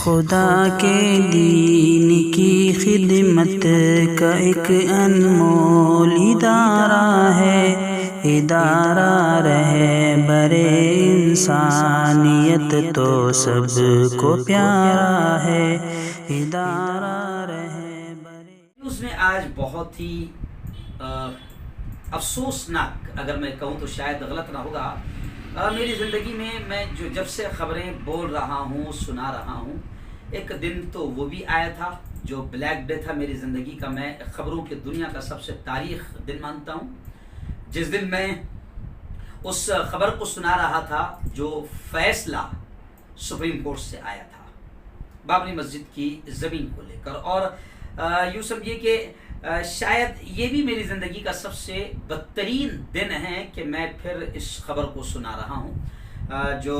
खुदा के दीन की खिदमत का एक अनमोल इदारा है। इदारा रहे बरे इंसानियत तो सबको प्यारा है। इदारा रहे बरे। उसमें आज बहुत ही अफसोसनाक, अगर मैं कहूँ तो शायद गलत ना होगा, मेरी ज़िंदगी में मैं जो जब से ख़बरें बोल रहा हूँ, सुना रहा हूँ, एक दिन तो वो भी आया था जो ब्लैक डे था मेरी ज़िंदगी का। मैं ख़बरों की दुनिया का सबसे तारीख़ दिन मानता हूँ, जिस दिन मैं उस ख़बर को सुना रहा था जो फ़ैसला सुप्रीम कोर्ट से आया था बाबरी मस्जिद की ज़मीन को लेकर। और यूँ समझिए कि शायद ये भी मेरी ज़िंदगी का सबसे बदतरीन दिन है कि मैं फिर इस खबर को सुना रहा हूँ। जो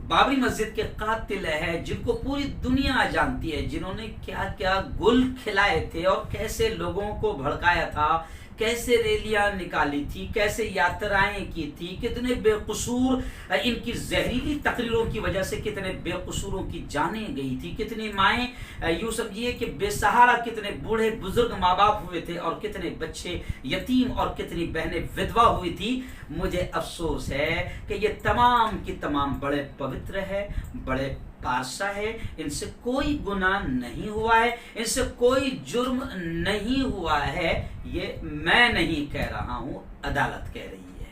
बाबरी मस्जिद के कातिल है, जिनको पूरी दुनिया जानती है, जिन्होंने क्या क्या गुल खिलाए थे और कैसे लोगों को भड़काया था, कैसे रैलियां निकाली थी, कैसे यात्राएं की थी, कितने बेकसूर, इनकी जहरीली तकरीरों की वजह से कितने बेकसूरों की जानें गई थी, कितनी माएँ यूँ समझिए कि बेसहारा, कितने बूढ़े बुजुर्ग माँ बाप हुए थे और कितने बच्चे यतीम और कितनी बहनें विधवा हुई थी। मुझे अफसोस है कि ये तमाम की तमाम बड़े पवित्र है, बड़े पासा है, इनसे कोई गुनाह नहीं हुआ है, इनसे कोई जुर्म नहीं हुआ है। ये मैं नहीं कह रहा हूं, अदालत कह रही है।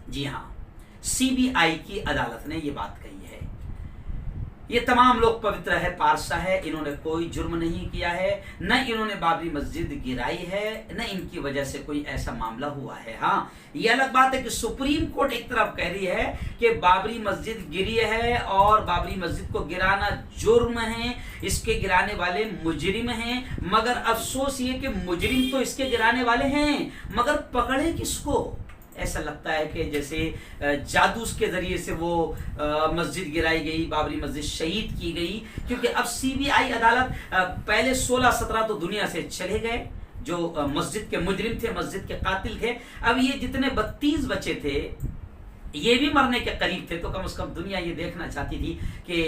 जी हां, सीबीआई की अदालत ने ये बात कही है। ये तमाम लोग पवित्र है, पारसा है, इन्होंने कोई जुर्म नहीं किया है, न इन्होंने बाबरी मस्जिद गिराई है, न इनकी वजह से कोई ऐसा मामला हुआ है। हाँ, ये अलग बात है कि सुप्रीम कोर्ट एक तरफ कह रही है कि बाबरी मस्जिद गिरी है और बाबरी मस्जिद को गिराना जुर्म है, इसके गिराने वाले मुजरिम हैं। मगर अफसोस ये कि मुजरिम तो इसके गिराने वाले हैं, मगर पकड़े किसको? ऐसा लगता है कि जैसे जादू के जरिए से वो मस्जिद गिराई गई, बाबरी मस्जिद शहीद की गई। क्योंकि अब सीबीआई अदालत, पहले 16-17 तो दुनिया से चले गए जो मस्जिद के मुजरिम थे, मस्जिद के कातिल थे। अब ये जितने 32 बचे थे, ये भी मरने के करीब थे। तो कम से कम दुनिया ये देखना चाहती थी कि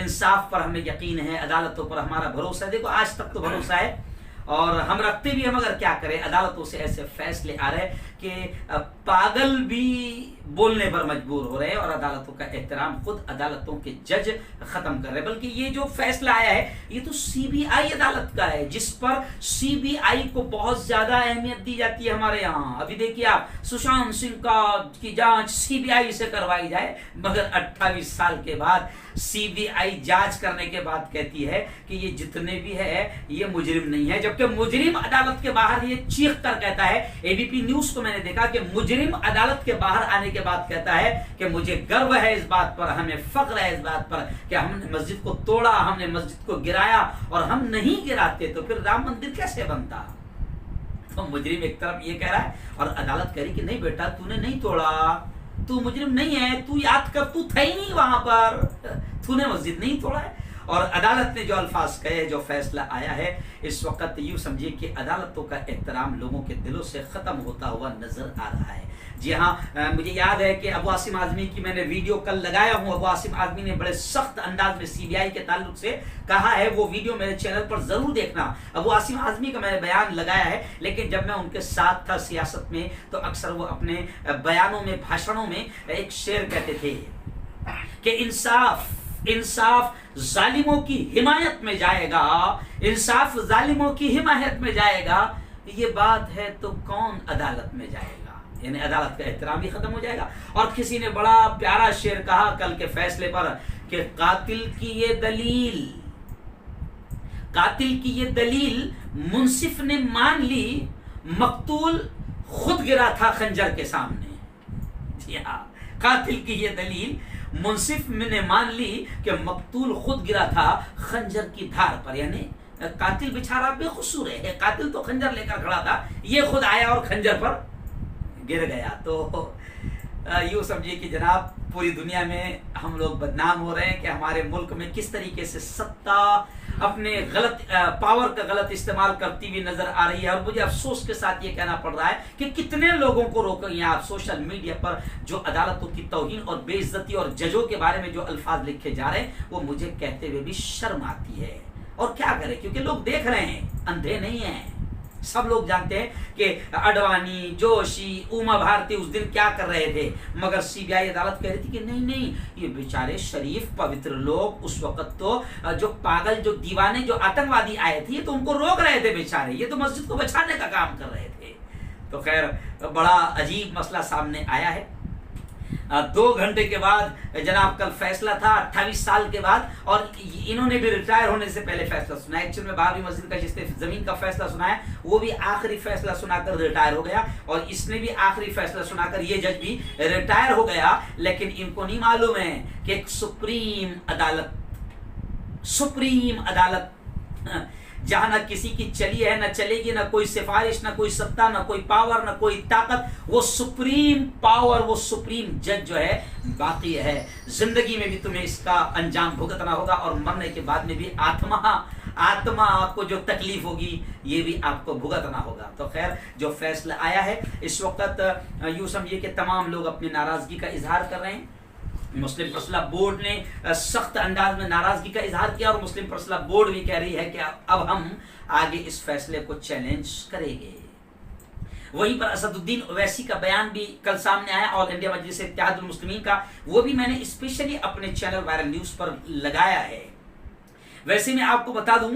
इंसाफ पर हमें यकीन है, अदालतों पर हमारा भरोसा है। देखो, आज तक तो भरोसा है और हम रखते भी हैं, मगर क्या करें, अदालतों से ऐसे फैसले आ रहे हैं कि पागल भी बोलने पर मजबूर हो रहे हैं और अदालतों का एहतराम खुद अदालतों के जज खत्म कर रहे हैं। बल्कि ये जो फैसला आया है, ये तो सीबीआई अदालत का है, जिस पर सीबीआई को बहुत ज्यादा अहमियत दी जाती है हमारे यहाँ। अभी देखिए आप, सुशांत सिंह की जांच सीबीआई से करवाई जाए, मगर 28 साल के बाद सीबीआई जांच करने के बाद कहती है कि ये जितने भी है ये मुजरिम नहीं है। जबकि मुजरिम अदालत के बाहर ये चीख कर कहता है, एबीपी न्यूज को मैंने देखा कि मुजरिम अदालत के बाहर आने के बाद कहता है कि मुझे गर्व है इस बात पर, हमें फख्र है इस बात पर कि हमने मस्जिद को तोड़ा, हमने मस्जिद को गिराया, और हम नहीं गिराते तो फिर राम मंदिर कैसे बनता? तो मुजरिम एक तरफ ये कह रहा है और अदालत कह रही कि नहीं बेटा, तूने नहीं तोड़ा, तू मुजरिम नहीं है, तू याद कर, तू था ही नहीं वहां पर, तूने मस्जिद नहीं तोड़ा है। और अदालत ने जो अल्फाज कहे, जो फैसला आया है, इस वक्त यूँ समझिए कि अदालतों का एहतराम लोगों के दिलों से ख़त्म होता हुआ नज़र आ रहा है। जी हाँ, मुझे याद है कि अबू आसिम आज़मी की मैंने वीडियो कल लगाया हूँ। अबू आसिम आज़मी ने बड़े सख्त अंदाज में सीबीआई के ताल्लुक से कहा है, वो वीडियो मेरे चैनल पर ज़रूर देखना। अबू आसिम आज़मी का मैंने बयान लगाया है, लेकिन जब मैं उनके साथ था सियासत में तो अक्सर वो अपने बयानों में, भाषणों में एक शेर कहते थे कि इंसाफ जालिमों की हिमायत में जाएगा, इंसाफ जालिमों की हिमायत में जाएगा। ये बात है तो कौन अदालत में जाएगा? यानी अदालत का एहतराम भी खत्म हो जाएगा। और किसी ने बड़ा प्यारा शेर कहा कल के फैसले पर कि कातिल की ये दलील मुंसिफ ने मान ली, मकतूल खुद गिरा था खंजर के सामने। जी हाँ, कातिल की ये दलील मुंसिफ ने मान ली कि मकतूल खुद गिरा था खंजर की धार पर। यानी कातिल बेचारा बेकसूर है, कातिल तो खंजर लेकर खड़ा था, ये खुद आया और खंजर पर गिर गया। तो यूँ समझिए कि जनाब पूरी दुनिया में हम लोग बदनाम हो रहे हैं कि हमारे मुल्क में किस तरीके से सत्ता अपने गलत पावर का गलत इस्तेमाल करती हुई नजर आ रही है। और मुझे अफसोस के साथ ये कहना पड़ रहा है कि कितने लोगों को रोकेंगे आप सोशल मीडिया पर जो अदालतों की तौहीन और बेइज्जती और जजों के बारे में जो अल्फाज लिखे जा रहे हैं वो मुझे कहते हुए भी शर्म आती है। और क्या करें, क्योंकि लोग देख रहे हैं, अंधे नहीं हैं। सब लोग जानते हैं कि अडवाणी, जोशी, उमा भारती उस दिन क्या कर रहे थे, मगर सीबीआई अदालत कह रही थी कि नहीं नहीं, ये बेचारे शरीफ पवित्र लोग उस वक्त तो जो पागल, जो दीवाने, जो आतंकवादी आए थे, ये तो उनको रोक रहे थे बेचारे, ये तो मस्जिद को बचाने का काम कर रहे थे। तो खैर बड़ा अजीब मसला सामने आया है। 2 घंटे के बाद जनाब कल फैसला था, 28 साल के बाद, और इन्होंने भी रिटायर होने से पहले फैसला सुनाया। एक्चुअल में बाबरी मस्जिद का जिसने जमीन का फैसला सुनाया वो भी आखिरी फैसला सुनाकर रिटायर हो गया, और इसने भी आखिरी फैसला सुनाकर ये जज भी रिटायर हो गया। लेकिन इनको नहीं मालूम है कि एक सुप्रीम अदालत जहां ना किसी की चली है, ना चलेगी, ना कोई सिफारिश, ना कोई सत्ता, ना कोई पावर, ना कोई ताकत, वो सुप्रीम पावर, वो सुप्रीम जज जो है बाकी है। जिंदगी में भी तुम्हें इसका अंजाम भुगतना होगा, और मरने के बाद में भी आत्मा आपको जो तकलीफ होगी ये भी आपको भुगतना होगा। तो खैर जो फैसला आया है, इस वक्त यूं समझिए कि तमाम लोग अपनी नाराजगी का इजहार कर रहे हैं। मुस्लिम फैसला बोर्ड ने सख्त अंदाज में नाराजगी का इजहार किया, और मुस्लिम फैसला बोर्ड भी कह रही है कि अब हम आगे इस फैसले को चैलेंज करेंगे। वहीं पर असदुद्दीन ओवैसी का बयान भी कल सामने आया, ऑल इंडिया मजलिस इत्तेहादुल मुस्लिमीन का, वो भी मैंने स्पेशली अपने चैनल वायरल न्यूज पर लगाया है। वैसे मैं आपको बता दूं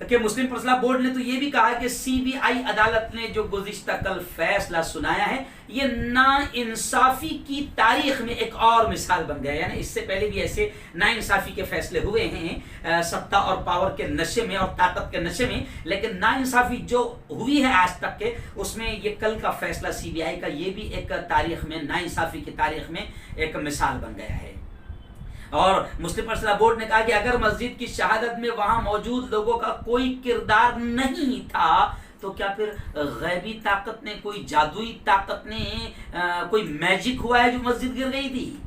कि मुस्लिम फैसला बोर्ड ने तो ये भी कहा कि सीबीआई अदालत ने जो गुज़िश्ता कल फैसला सुनाया है ये नाइंसाफी की तारीख में एक और मिसाल बन गया। यानी इससे पहले भी ऐसे नाइंसाफी के फैसले हुए हैं सत्ता और पावर के नशे में और ताकत के नशे में, लेकिन नाइंसाफी जो हुई है आज तक के, उसमें ये कल का फैसला सीबीआई का ये भी एक तारीख में, नाइंसाफी की तारीख में एक मिसाल बन गया है। और मुस्लिम फैसला बोर्ड ने कहा कि अगर मस्जिद की शहादत में वहां मौजूद लोगों का कोई किरदार नहीं था तो क्या फिर गैबी ताकत ने, कोई जादुई ताकत ने, कोई मैजिक हुआ है जो मस्जिद गिर गई थी?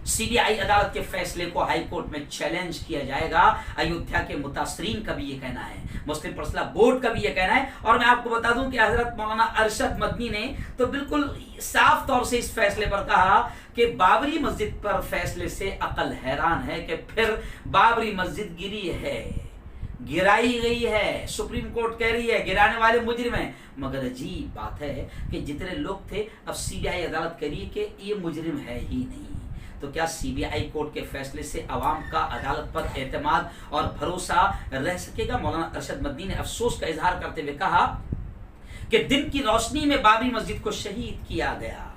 सीबीआई अदालत के फैसले को हाई कोर्ट में चैलेंज किया जाएगा। अयोध्या के मुतासरीन का भी ये कहना है, मुस्लिम फैसला बोर्ड का भी ये कहना है। और मैं आपको बता दूं कि हजरत मौलाना अरशद मदनी ने तो बिल्कुल साफ तौर से इस फैसले पर कहा कि बाबरी मस्जिद पर फैसले से अकल हैरान है कि फिर बाबरी मस्जिद गिरी है, गिराई गई है। सुप्रीम कोर्ट कह रही है गिराने वाले मुजरिम हैं, मगर अजीब बात है कि जितने लोग थे अब सीबीआई अदालत कह रही है कि ये मुजरिम है ही नहीं। तो क्या सीबीआई कोर्ट के फैसले से अवाम का अदालत पर एतमाद और भरोसा रह सकेगा? मौलाना अरशद मदनी ने अफसोस का इजहार करते हुए कहा कि दिन की रोशनी में बाबरी मस्जिद को शहीद किया गया।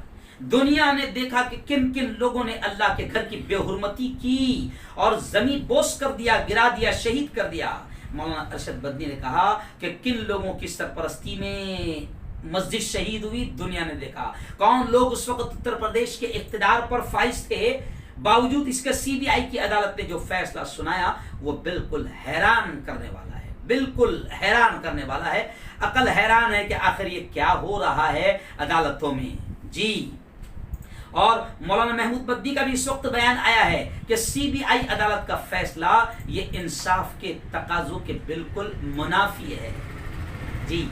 दुनिया ने देखा कि किन किन लोगों ने अल्लाह के घर की बेहुरमती की और जमीन बोस कर दिया, गिरा दिया, शहीद कर दिया। मौलाना अरशद मदनी ने कहा कि किन लोगों की सरपरस्ती में मस्जिद शहीद हुई, दुनिया ने देखा। कौन लोग उस वक्त उत्तर प्रदेश के इख्तिदार पर फाइज थे, बावजूद इसके सीबीआई की अदालत ने जो फैसला सुनाया वो बिल्कुल हैरान करने वाला है, बिल्कुल हैरान करने वाला है। अकल हैरान है कि आखिर ये क्या हो रहा है अदालतों में जी। और मौलाना महमूद बद्दी का भी इस वक्त बयान आया है कि सीबीआई अदालत का फैसला ये इंसाफ के तकाजों के बिल्कुल मुनाफी है जी।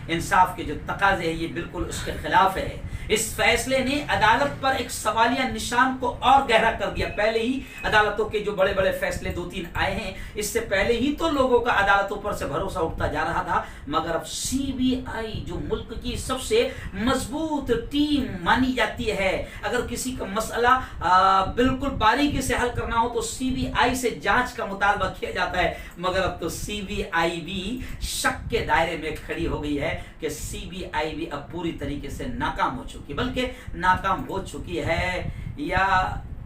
इंसाफ के जो तकाजे हैं ये बिल्कुल उसके खिलाफ है। इस फैसले ने अदालत पर एक सवालिया निशान को और गहरा कर दिया। पहले ही अदालतों के जो बड़े बड़े फैसले 2-3 आए हैं, इससे पहले ही तो लोगों का अदालतों पर से भरोसा उठता जा रहा था, मगर अब सीबीआई जो मुल्क की सबसे मजबूत टीम मानी जाती है, अगर किसी का मसला बिल्कुल बारीकी से हल करना हो तो सीबीआई से जांच का मुतालबा किया जाता है, मगर अब तो सीबीआई भी शक के दायरे में खड़ी हो गई है कि सीबीआई भी अब पूरी तरीके से नाकाम हो चुकी, बल्कि नाकाम हो चुकी है, या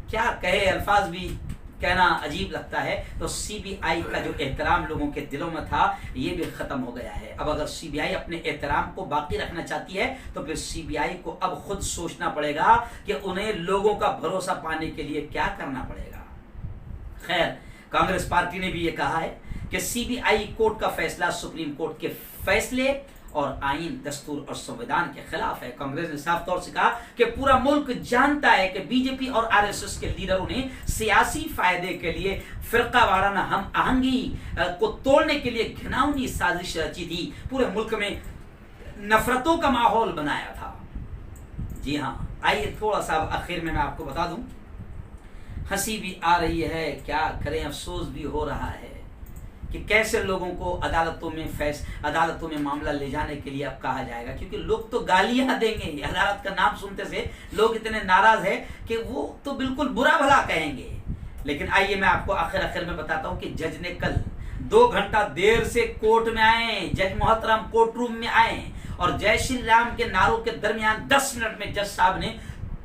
क्या कहे, अल्फाज भी कहना अजीब लगता है। तो सीबीआई का जो एहतराम लोगों के दिलों में था ये भी खत्म हो गया है। अब अगर सीबीआई अपने एहतराम को बाकी रखना चाहती है तो फिर सीबीआई को अब खुद सोचना पड़ेगा कि उन्हें लोगों का भरोसा पाने के लिए क्या करना पड़ेगा। खैर, कांग्रेस पार्टी ने भी ये कहा है कि सीबीआई कोर्ट का फैसला सुप्रीम कोर्ट के फैसले और आइन, दस्तूर और संविधान के खिलाफ है। कांग्रेस ने साफ तौर से कहा कि पूरा मुल्क जानता है कि बीजेपी और आरएसएस के लीडरों ने सियासी फायदे के लिए फिरका वाराना हम आहंगी को तोड़ने के लिए घिनौनी साजिश रची थी, पूरे मुल्क में नफरतों का माहौल बनाया था। जी हाँ, आइए थोड़ा सा आखिर में मैं आपको बता दूं, हंसी भी आ रही है, क्या करें, अफसोस भी हो रहा है कि कैसे लोगों को अदालतों में मामला ले जाने के लिए अब कहा जाएगा, क्योंकि लोग तो गालियां देंगे। अदालत का नाम सुनते से लोग इतने नाराज है कि वो तो बिल्कुल बुरा भला कहेंगे। लेकिन आइए मैं आपको आखिर में बताता हूं कि जज ने कल 2 घंटा देर से कोर्ट में आए, जज मोहतरम कोर्ट रूम में आए और जय श्री राम के नारों के दरमियान 10 मिनट में जज साहब ने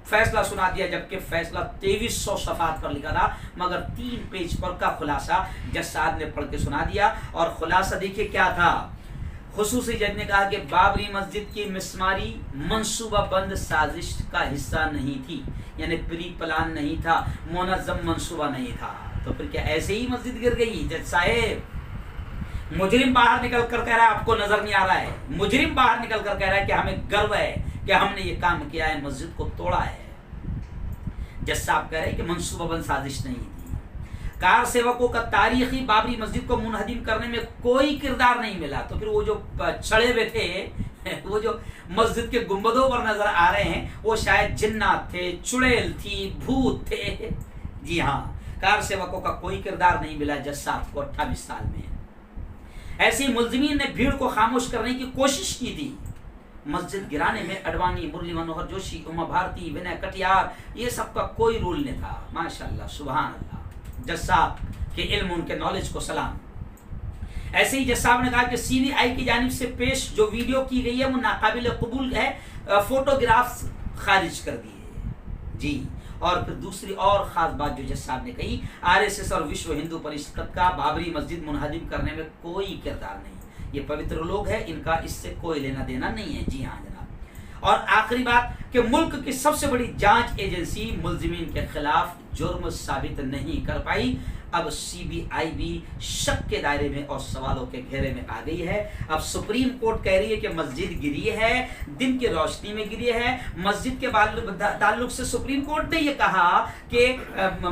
फैसला सुना दिया, जबकि फैसला 2300 सफ़ात पर लिखा था, मगर 3 पेज पर का खुलासा जज साहब ने पढ़ के सुना दिया। और खुलासा देखिए क्या था। खुसूसी जज ने कहा कि बाबरी मस्जिद की मिसमारी मंसूबा बंद साजिश का हिस्सा नहीं थी, यानी प्री प्लान नहीं था, मुनज़्ज़म मंसूबा नहीं था। तो फिर क्या ऐसे ही मस्जिद गिर गई? जज साहेब, मुजरिम बाहर निकल कर कह रहा है आपको नजर नहीं आ रहा है, मुजरिम बाहर निकल कर कह रहा है कि हमें गर्व है कि हमने ये काम किया है, मस्जिद को तोड़ा है। जज साहब कह रहे हैं कि मंसूबाबंद साजिश नहीं थी। कार सेवकों का तारीखी बाबरी मस्जिद को मुनहदिम करने में कोई किरदार नहीं मिला। तो फिर वो जो चढ़े हुए थे, वो जो मस्जिद के गुंबदों पर नजर आ रहे हैं, वो शायद जिन्नात थे, चुड़ैल थी, भूत थे। जी हाँ, कार सेवकों का कोई किरदार नहीं मिला जज साहब को 28 साल में। ऐसे मुल्जिमीन ने भीड़ को खामोश करने की कोशिश की थी। मस्जिद गिराने में अडवाणी, मुरली मनोहर जोशी, उमा भारती, विनय कटियार, ये सब का कोई रोल नहीं था। माशाल्लाह, सुभान अल्लाह, जज साहब के इल्म, उनके नॉलेज को सलाम। ऐसे ही जज साहब ने कहा कि सीबीआई की जानिब से पेश जो वीडियो की गई है वो नाकाबिल कबूल है, फोटोग्राफ्स खारिज कर दिए। जी, और फिर दूसरी और खास बात जो जज साहब ने कही, आरएसएस और विश्व हिंदू परिषद का बाबरी मस्जिद मुनहदिम करने में कोई किरदार नहीं। ये पवित्र लोग हैं, इनका इससे कोई लेना देना नहीं है। जी हाँ जनाब। और आखिरी बात कि मुल्क की सबसे बड़ी जांच एजेंसी मुल्जिमीन के खिलाफ जुर्म साबित नहीं कर पाई। अब सीबीआई भी शक के दायरे में और सवालों के घेरे में आ गई है। अब सुप्रीम कोर्ट कह रही है कि मस्जिद गिरी है, दिन की रोशनी में गिरी है। मस्जिद के ताल्लुक से सुप्रीम कोर्ट ने यह कहा कि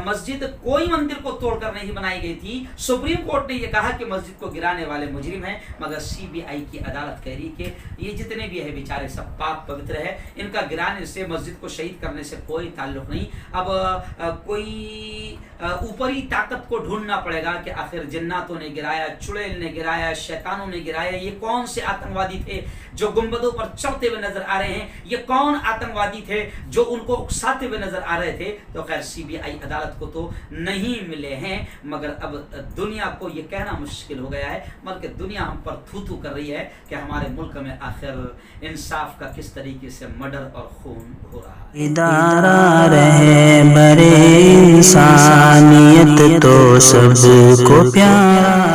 मस्जिद कोई मंदिर को तोड़कर नहीं बनाई गई थी। सुप्रीम कोर्ट ने यह कहा कि मस्जिद को गिराने वाले मुजरिम हैं, मगर सीबीआई की अदालत कह रही कि ये जितने भी है बेचारे सब पाक पवित्र है, इनका गिराने से, मस्जिद को शहीद करने से कोई ताल्लुक नहीं। अब कोई ऊपरी ताकत को ढूंढना पड़ेगा कि आखिर जिन्नातों ने गिराया, चुड़ैल ने गिराया, शैतानों ने गिराया, ये कौन से आतंकवादी थे जो गुंबदों पर चढ़ते हुए नजर आ रहे हैं, ये कौन आतंकवादी थे जो उनको उकसाते हुए नजर आ रहे थे। तो खैर सीबीआई अदालत को तो नहीं मिले हैं, मगर अब दुनिया को ये कहना मुश्किल हो गया है, बल्कि दुनिया हम पर थू थू कर रही है कि हमारे मुल्क में आखिर इंसाफ का किस तरीके से मर्डर और खून हो रहा है। इदारा रहे बरे इंसानियत तो सबको प्यारा।